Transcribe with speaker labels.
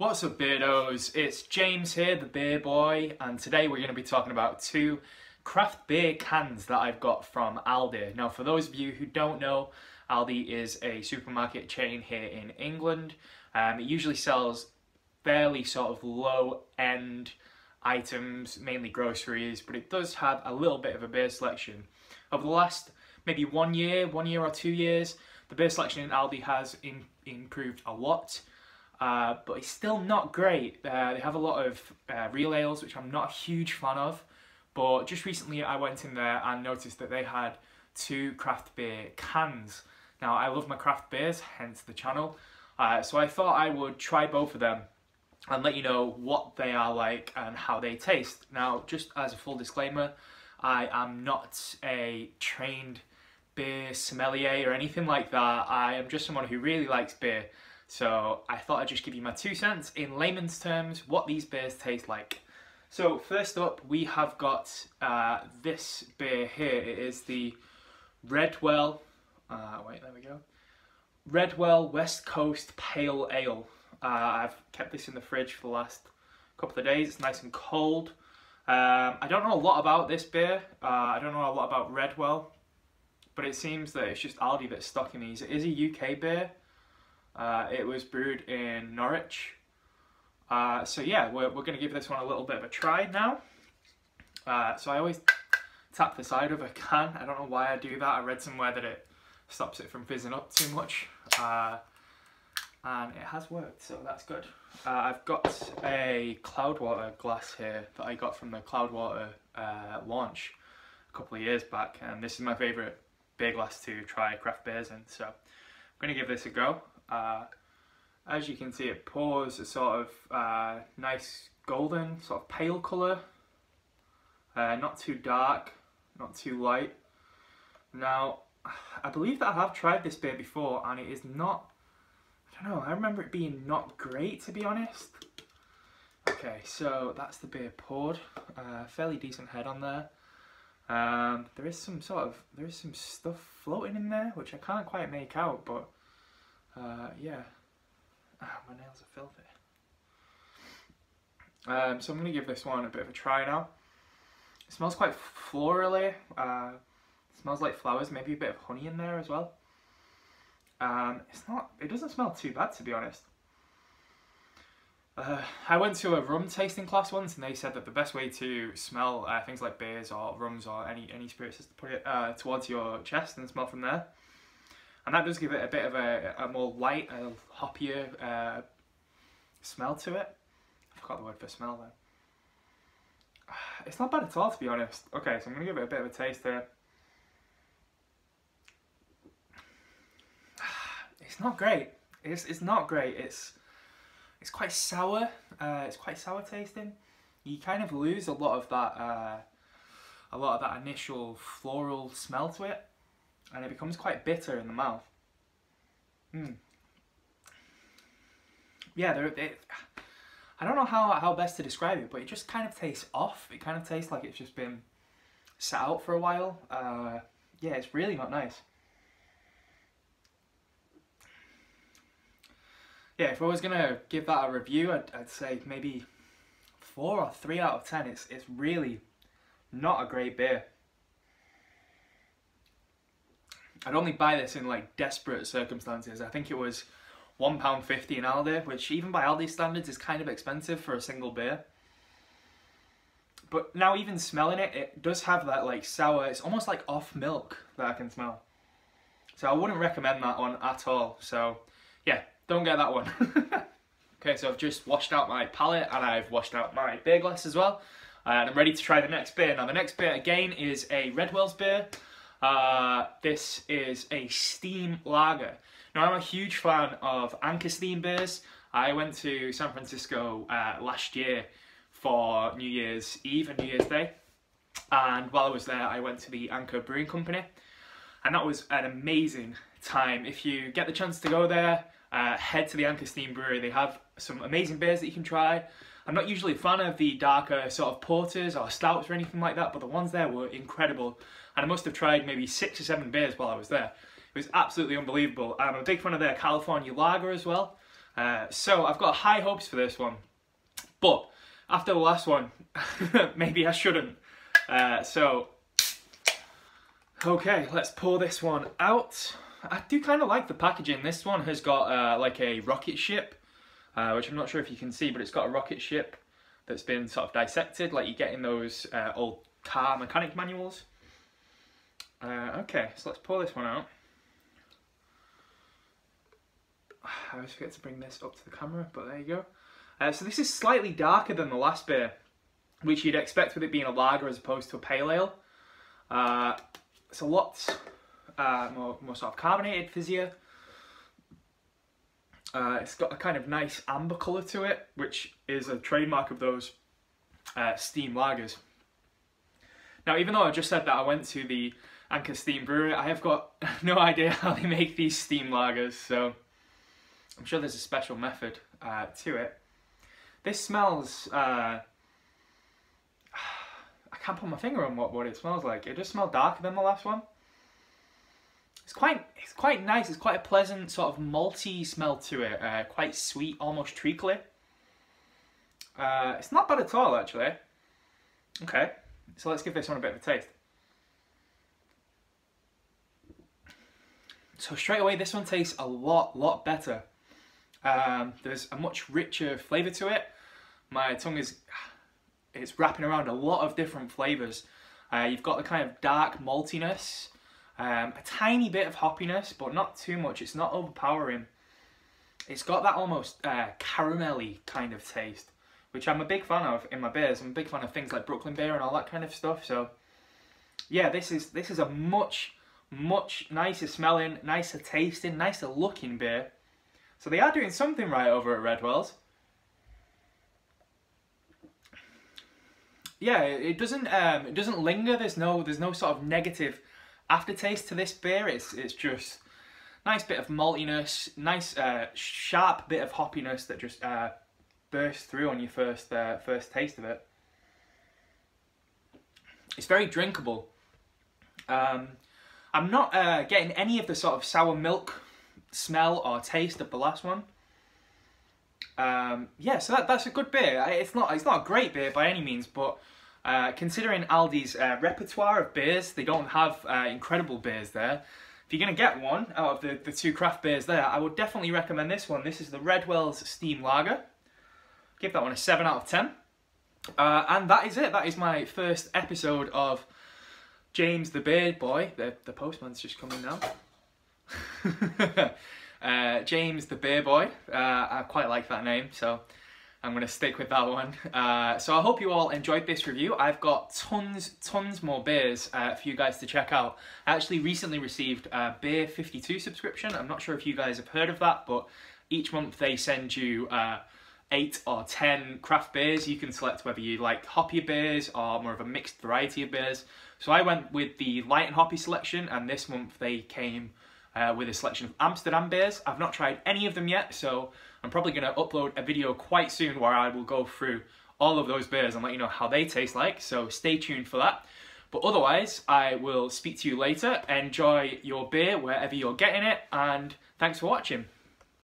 Speaker 1: What's up, beardos? It's James here, the beer boy, and today we're going to be talking about two craft beer cans that I've got from Aldi. Now, for those of you who don't know, Aldi is a supermarket chain here in England. It usually sells fairly sort of low-end items, mainly groceries, but it does have a little bit of a beer selection. Over the last maybe 1 year or 2 years, the beer selection in Aldi has improved a lot. But it's still not great. They have a lot of real ales, which I'm not a huge fan of. But just recently I went in there and noticed that they had two craft beer cans. Now, I love my craft beers, hence the channel. So I thought I would try both of them and let you know what they are like and how they taste. Now, just as a full disclaimer, I am not a trained beer sommelier or anything like that. I am just someone who really likes beer. So I thought I'd just give you my 2 cents in layman's terms what these beers taste like. So first up we have got this beer here. It is the Redwells, Redwells West Coast Pale Ale. I've kept this in the fridge for the last couple of days. It's nice and cold. I don't know a lot about this beer. I don't know a lot about Redwells, but it seems that it's just Aldi that's stocking these. It is a UK beer. It was brewed in Norwich. So yeah, we're going to give this one a little bit of a try now. So I always tap the side of a can. I don't know why I do that. I read somewhere that it stops it from fizzing up too much. And it has worked, so that's good. I've got a Cloudwater glass here that I got from the Cloudwater launch a couple of years back. And this is my favourite beer glass to try craft beers in. So I'm going to give this a go. As you can see, it pours a sort of nice golden, sort of pale colour. Not too dark, not too light. Now, I believe that I have tried this beer before and it is not, I don't know, I remember it being not great, to be honest. Okay, so that's the beer poured. Fairly decent head on there. There is some stuff floating in there, which I can't quite make out, but yeah. My nails are filthy. So I'm going to give this one a bit of a try now. It smells quite florally. It smells like flowers, maybe a bit of honey in there as well. It doesn't smell too bad, to be honest. I went to a rum tasting class once and they said that the best way to smell things like beers or rums or any spirits is to put it towards your chest and smell from there. And that does give it a bit of a more light, hoppier smell to it. I forgot the word for smell there. It's not bad at all, to be honest. Okay, so I'm going to give it a bit of a taste here. It's not great. It's not great. It's quite sour. It's quite sour tasting. You kind of lose a lot of that initial floral smell to it. And it becomes quite bitter in the mouth. Yeah, I don't know how best to describe it, but it just kind of tastes off. It kind of tastes like it's just been sat out for a while. Yeah, it's really not nice. Yeah, if I was going to give that a review, I'd say maybe 4 or 3 out of 10. It's really not a great beer. I'd only buy this in like desperate circumstances. I think it was £1.50 in Aldi, which even by Aldi standards is kind of expensive for a single beer. But now even smelling it, it does have that like sour, it's almost like off milk that I can smell. So I wouldn't recommend that one at all. So yeah, don't get that one. Okay, so I've just washed out my palette and I've washed out my beer glass as well. And I'm ready to try the next beer. Now the next beer again is a Redwells beer. This is a steam lager. Now I'm a huge fan of Anchor steam beers. I went to San Francisco last year for New Year's Eve and New Year's Day, and while I was there I went to the Anchor Brewing Company, and that was an amazing time. If you get the chance to go there, head to the Anchor Steam Brewery. They have some amazing beers that you can try. I'm not usually a fan of the darker sort of porters or stouts or anything like that, but the ones there were incredible. And I must have tried maybe 6 or 7 beers while I was there. It was absolutely unbelievable. I'm a big fan of their California lager as well. So I've got high hopes for this one, but after the last one, maybe I shouldn't. Okay, let's pour this one out. I do kind of like the packaging. This one has got like a rocket ship, which I'm not sure if you can see, but it's got a rocket ship that's been sort of dissected, like you get in those old car mechanic manuals. Okay, so let's pour this one out. I always forget to bring this up to the camera, but there you go. So this is slightly darker than the last beer, which you'd expect with it being a lager as opposed to a pale ale. It's a lot more sort of carbonated, fizzier. It's got a kind of nice amber colour to it, which is a trademark of those steam lagers. Now, even though I just said that I went to the Anchor Steam Brewery, I have got no idea how they make these steam lagers, so I'm sure there's a special method to it. This smells, I can't put my finger on what it smells like. It just smells darker than the last one. It's quite nice. It's quite a pleasant sort of malty smell to it. Quite sweet, almost treacly. It's not bad at all, actually. Okay, so let's give this one a bit of a taste. So straight away, this one tastes a lot better. There's a much richer flavour to it. My tongue it's wrapping around a lot of different flavours. You've got the kind of dark maltiness, a tiny bit of hoppiness, but not too much. It's not overpowering. It's got that almost caramelly kind of taste, which I'm a big fan of in my beers. I'm a big fan of things like Brooklyn beer and all that kind of stuff. So yeah, this is a much nicer smelling, nicer tasting, nicer looking beer. So they are doing something right over at Redwells. Yeah, it doesn't linger. There's no sort of negative aftertaste to this beer. It's just nice bit of maltiness, nice sharp bit of hoppiness that just bursts through on your first taste of it. It's very drinkable. I'm not getting any of the sort of sour milk smell or taste of the last one. Yeah, so that's a good beer. It's not a great beer by any means, but considering Aldi's repertoire of beers, they don't have incredible beers there. If you're going to get one out of the two craft beers there, I would definitely recommend this one. This is the Redwells Steam Lager. Give that one a 7 out of 10. And that is it. That is my first episode of James the Beard Boy. The postman's just coming now. James the Beer Boy. I quite like that name, so I'm going to stick with that one. So I hope you all enjoyed this review. I've got tons more beers for you guys to check out. I actually recently received a Beer 52 subscription. I'm not sure if you guys have heard of that, but each month they send you 8 or 10 craft beers. You can select whether you like hoppier beers or more of a mixed variety of beers. So I went with the light and hoppy selection, and this month they came with a selection of Amsterdam beers. I've not tried any of them yet, so I'm probably going to upload a video quite soon where I will go through all of those beers and let you know how they taste like, so stay tuned for that. But otherwise, I will speak to you later. Enjoy your beer wherever you're getting it, and thanks for watching.